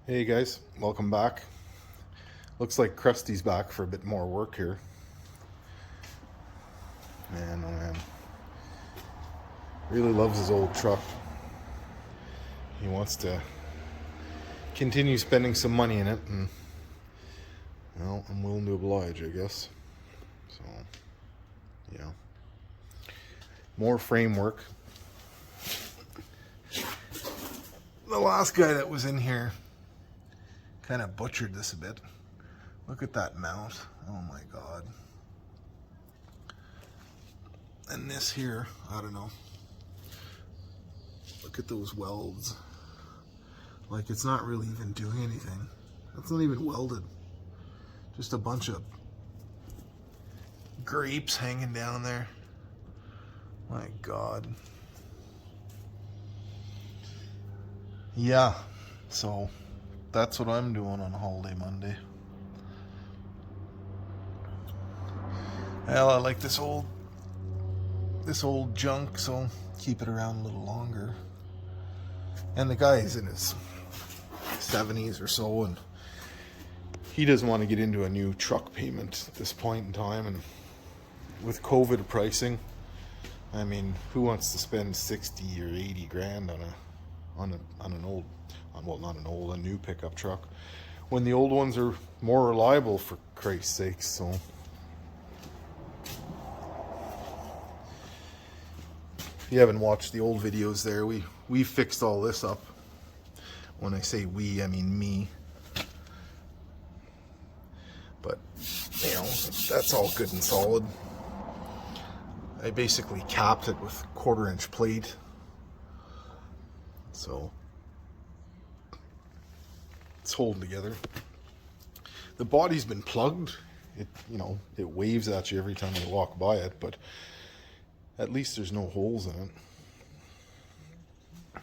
Hey guys, welcome back. Looks like Krusty's back for a bit more work here. Man, oh man. Really loves his old truck. He wants to continue spending some money in it, and well, I'm willing to oblige, I guess. So, yeah. More framework. The last guy that was in here kind of butchered this a bit. Look at that mount. Oh my god. And this here, I don't know. Look at those welds. Like, it's not really even doing anything. It's not even welded. Just a bunch of grapes hanging down there. My god. Yeah, so that's what I'm doing on Holiday Monday. Well, I like this old junk, so keep it around a little longer. And the guy's in his 70s or so, and he doesn't want to get into a new truck payment at this point in time. And with COVID pricing, I mean, who wants to spend 60 or 80 grand on a new pickup truck when the old ones are more reliable, for Christ's sakes. So if you haven't watched the old videos there, we fixed all this up. When I say we, I mean me. But, you know, that's all good and solid. I basically capped it with 1/4-inch plate. So it's holding together. The body's been plugged. It waves at you every time you walk by it, but at least there's no holes in it.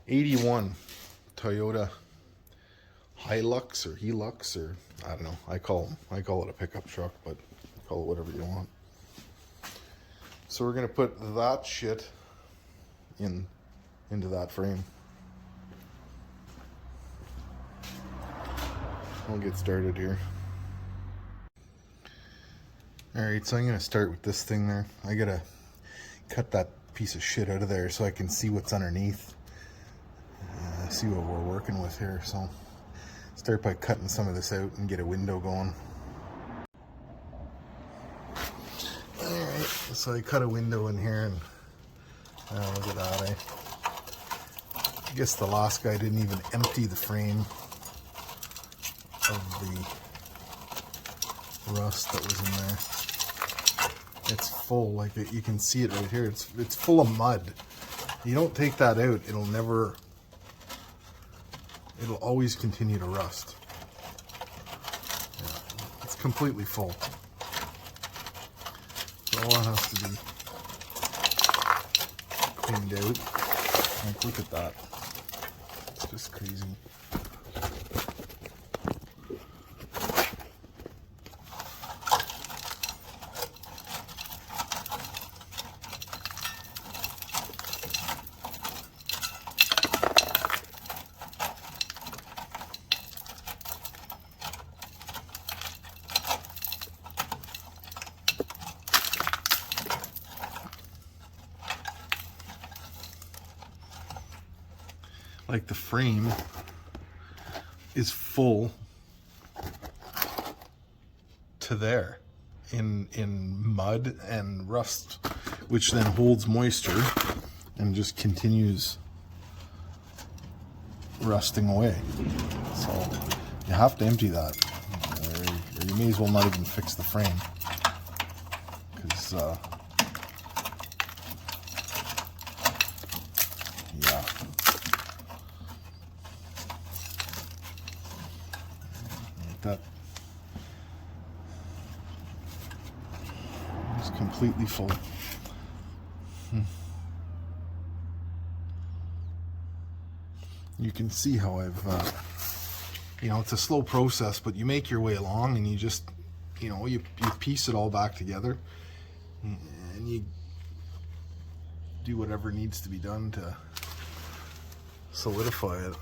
81 Toyota Hilux or Helux, or I don't know. I call it a pickup truck, but call it whatever you want. So we're gonna put that shit into that frame. I'll get started here. Alright, so I'm going to start with this thing there. I gotta cut that piece of shit out of there so I can see what's underneath. See what we're working with here. So start by cutting some of this out and get a window going. Alright, so I cut a window in here, and look at that. I guess the last guy didn't even empty the frame of the rust that was in there. It's full, like you can see it right here. It's full of mud. You don't take that out, it'll always continue to rust. Yeah, it's completely full. So all it has to be cleaned out. Like, look at that. It's just crazy. Like, the frame is full to there in mud and rust, which then holds moisture and just continues rusting away. So you have to empty that, or you may as well not even fix the frame, because yeah. That is completely full. You can see how I've it's a slow process, but you make your way along, and you just you piece it all back together, and you do whatever needs to be done to solidify it.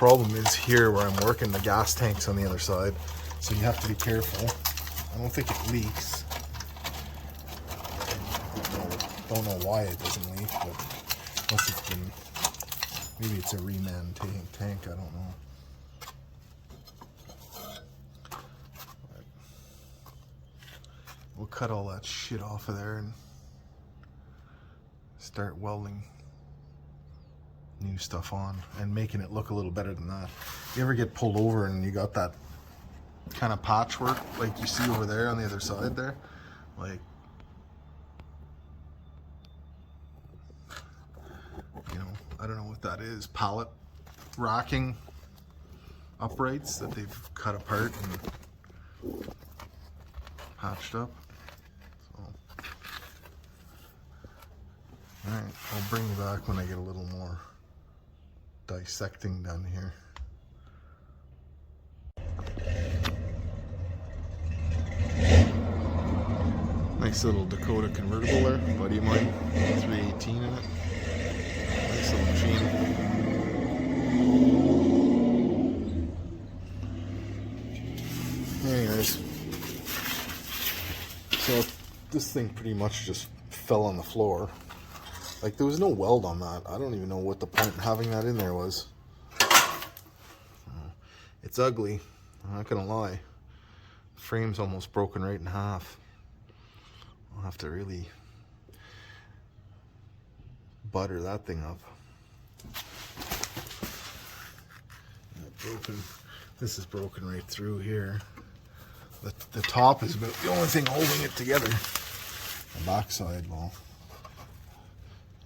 problem is here where I'm working, the gas tank's on the other side, so you have to be careful. I don't think it leaks. Don't know why it doesn't leak, but unless it's been, maybe it's a reman tank, I don't know. But we'll cut all that shit off of there and start welding new stuff on and making it look a little better than that. You ever get pulled over and you got that kind of patchwork like you see over there on the other side there? Like, you know, I don't know what that is. Pallet racking uprights that they've cut apart and patched up. So, alright, I'll bring you back when I get a little more dissecting done here. Nice little Dakota convertible there, buddy of mine, 318 in it. Nice little machine. Anyways, so this thing pretty much just fell on the floor. Like, there was no weld on that. I don't even know what the point in having that in there was. It's ugly, I'm not gonna lie. The frame's almost broken right in half. I'll have to really butter that thing up. Broken. This is broken right through here. The top is about the only thing holding it together. The backside, well,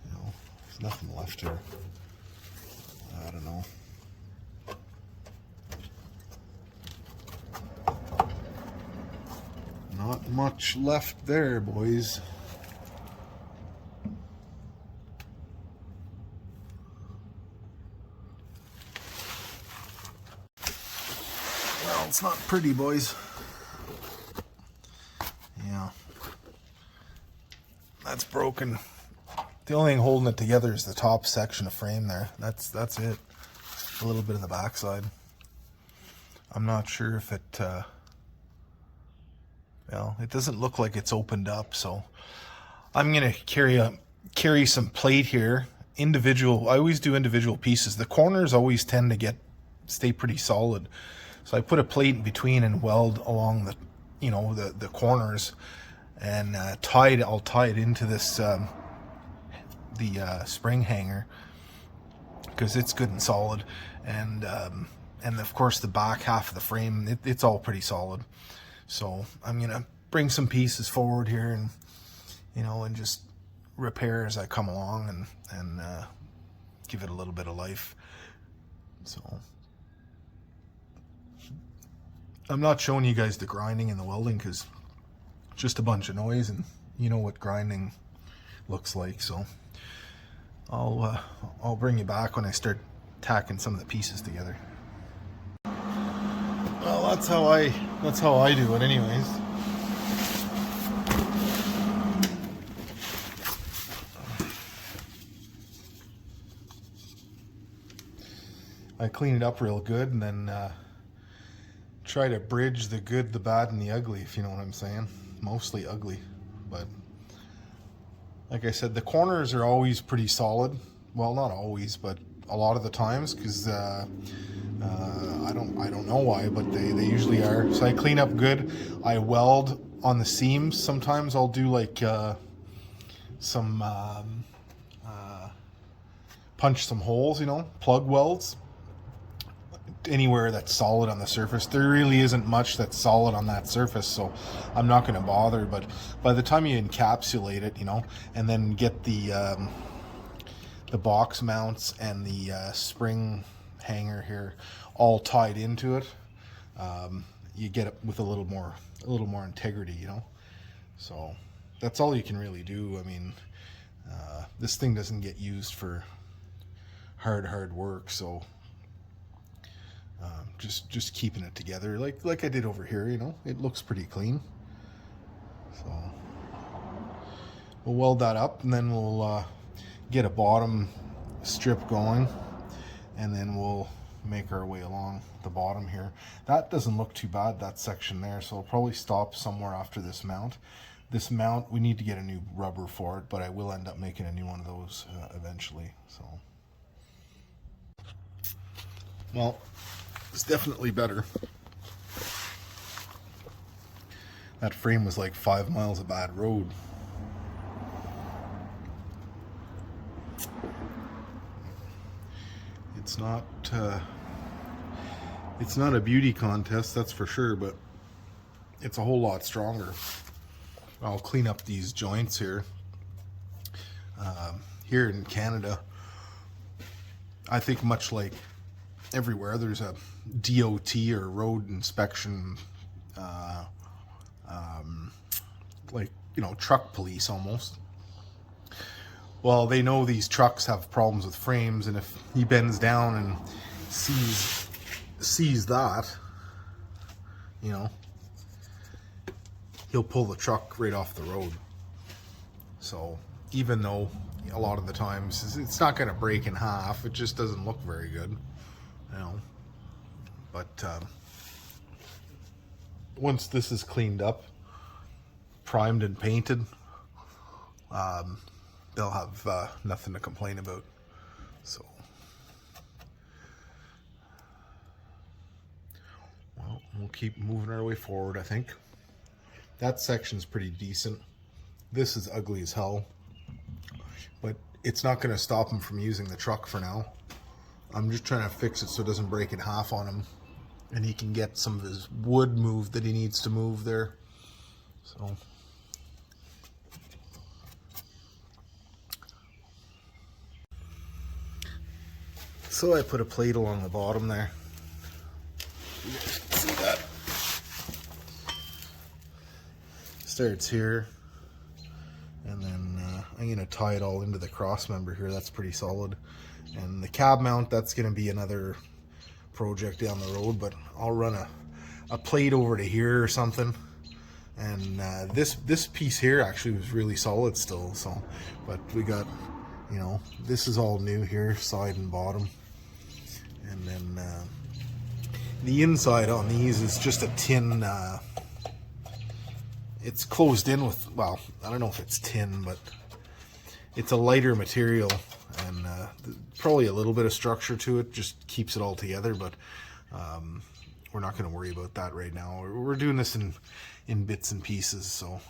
you know, there's nothing left here. I don't know. Not much left there, boys. Well, it's not pretty, boys. Yeah. That's broken. The only thing holding it together is the top section of frame there. That's it. A little bit of the backside. I'm not sure if it well, it doesn't look like it's opened up, so I'm gonna carry some plate here. Individual, I always do individual pieces. The corners always tend to stay pretty solid, so I put a plate in between and weld along the, you know, the corners, and I'll tie it into this the spring hanger, because it's good and solid, and of course the back half of the frame, it's all pretty solid. So I'm gonna bring some pieces forward here, and you know, and just repair as I come along, and give it a little bit of life. So I'm not showing you guys the grinding and the welding because it's just a bunch of noise, and you know what grinding looks like. So I'll bring you back when I start tacking some of the pieces together. Well, that's how I do it anyways. I clean it up real good, and then try to bridge the good, the bad, and the ugly, if you know what I'm saying. Mostly ugly, but like I said, the corners are always pretty solid. Well, not always, but a lot of the times, because I don't know why, but they usually are. So I clean up good. I weld on the seams. Sometimes I'll do like some punch some holes, you know, plug welds anywhere that's solid on the surface. There really isn't much that's solid on that surface, so I'm not going to bother. But by the time you encapsulate it, you know, and then get the box mounts and the spring hanger here all tied into it, you get it with a little more integrity, you know. So that's all you can really do. I mean, this thing doesn't get used for hard work, so just keeping it together like I did over here, you know, it looks pretty clean. So we'll weld that up, and then we'll get a bottom strip going, and then we'll make our way along the bottom here. That doesn't look too bad, that section there, so I'll probably stop somewhere after this mount. This mount, we need to get a new rubber for it, but I will end up making a new one of those eventually. So, well, it's definitely better. That frame was like 5 miles of bad road. It's not a beauty contest, that's for sure, but it's a whole lot stronger. I'll clean up these joints here. Here in Canada, I think much like everywhere, there's a DOT or road inspection, like, you know, truck police almost. Well, they know these trucks have problems with frames, and if he bends down and sees that, you know, he'll pull the truck right off the road. So even though a lot of the times it's not going to break in half, it just doesn't look very good, you know. But once this is cleaned up, primed and painted, they'll have nothing to complain about. So, well, we'll keep moving our way forward, I think. That section's pretty decent. This is ugly as hell, but it's not going to stop him from using the truck for now. I'm just trying to fix it so it doesn't break in half on him, and he can get some of his wood moved that he needs to move there. So I put a plate along the bottom there. You guys can see that. Starts here, and then I'm going to tie it all into the cross member here. That's pretty solid. And the cab mount, that's going to be another project down the road, but I'll run a plate over to here or something. And this piece here actually was really solid still, so, but we got, you know, this is all new here, side and bottom. And then the inside on these is just a tin, it's closed in with, well, I don't know if it's tin, but it's a lighter material, and probably a little bit of structure to it, just keeps it all together, but we're not going to worry about that right now. We're doing this in bits and pieces, so,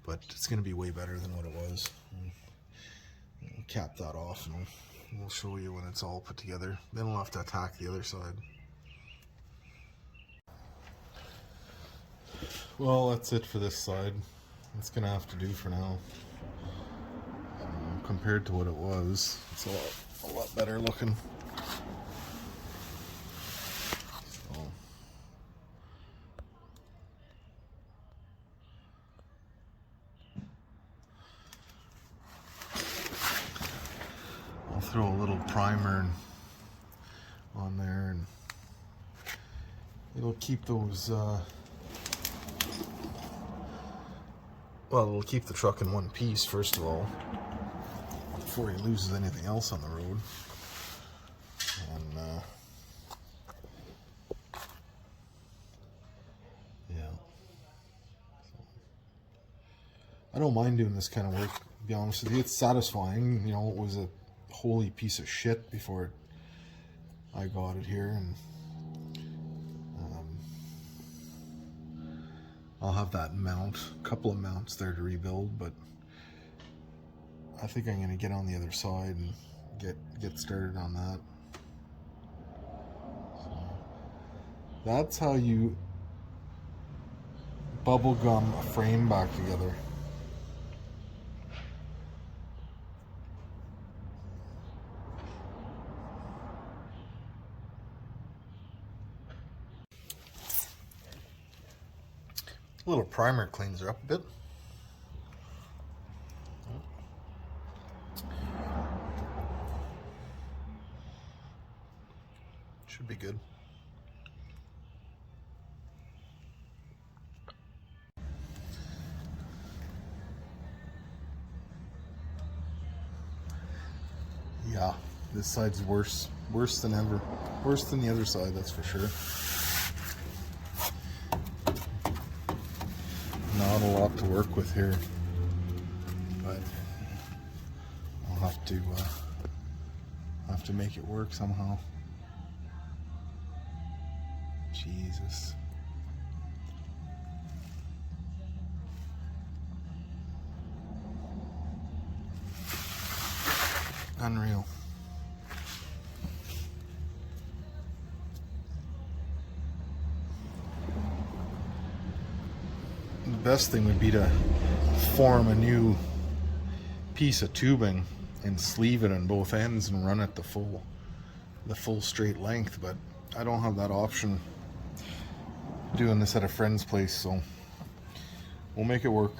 but it's going to be way better than what it was. We'll cap that off, and we'll show you when it's all put together. Then we'll have to attack the other side. Well, that's it for this side. It's gonna have to do for now. Compared to what it was, it's a lot better looking. So, I'll throw a little primer on there, and it'll keep those well, it'll keep the truck in one piece, first of all, before he loses anything else on the road. And, yeah. So, I don't mind doing this kind of work, to be honest with you. It's satisfying. You know, it was a holy piece of shit before I got it here, and I'll have that mount, a couple of mounts there to rebuild, but I think I'm going to get on the other side and get started on that. So that's how you bubble gum a frame back together. A little primer cleans her up a bit. Should be good. Yeah, This side's worse than ever. Worse than the other side, that's for sure. Not a lot to work with here, but I'll have to make it work somehow. Jesus. Unreal. The best thing would be to form a new piece of tubing and sleeve it on both ends and run it the full straight length, but I don't have that option doing this at a friend's place, so we'll make it work.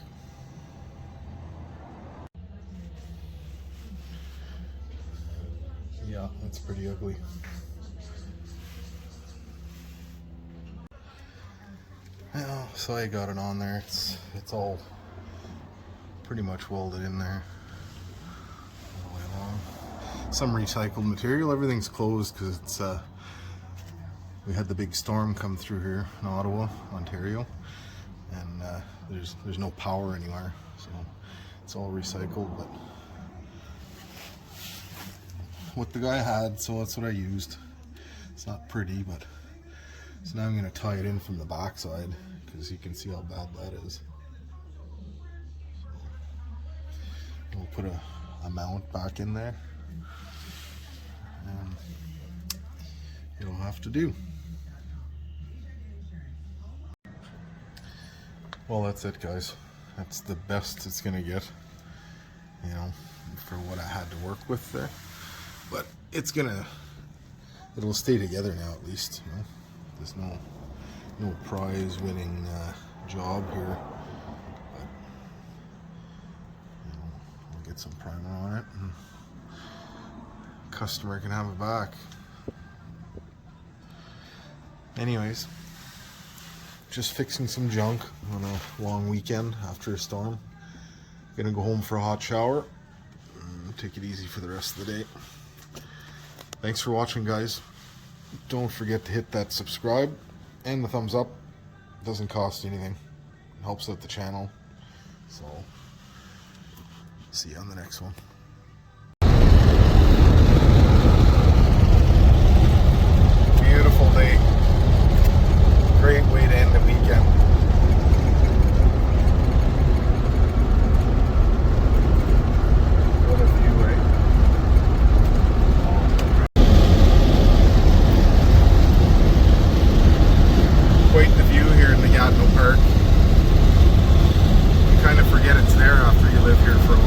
Yeah, that's pretty ugly. Yeah, so I got it on there. It's all pretty much welded in there all the way along. Some recycled material. Everything's closed because it's we had the big storm come through here in Ottawa, Ontario, and there's no power anywhere, so it's all recycled. But what the guy had, so that's what I used. It's not pretty, but so now I'm going to tie it in from the back side because you can see how bad that is. So we'll put a mount back in there, and it'll have to do. Well, that's it, guys. That's the best it's going to get, you know, for what I had to work with there. But it'll stay together now, at least. You know? There's no prize-winning job here. But, you know, we'll get some primer on it, and customer can have it back. Anyways, just fixing some junk on a long weekend after a storm. Gonna go home for a hot shower and take it easy for the rest of the day. Thanks for watching, guys. Don't forget to hit that subscribe and the thumbs up. It doesn't cost you anything. It helps out the channel. So, see you on the next one. Beautiful day. Great way to end the weekend. What a view, right? Quite the view here in the Gatineau Park. You kind of forget it's there after you live here for a while.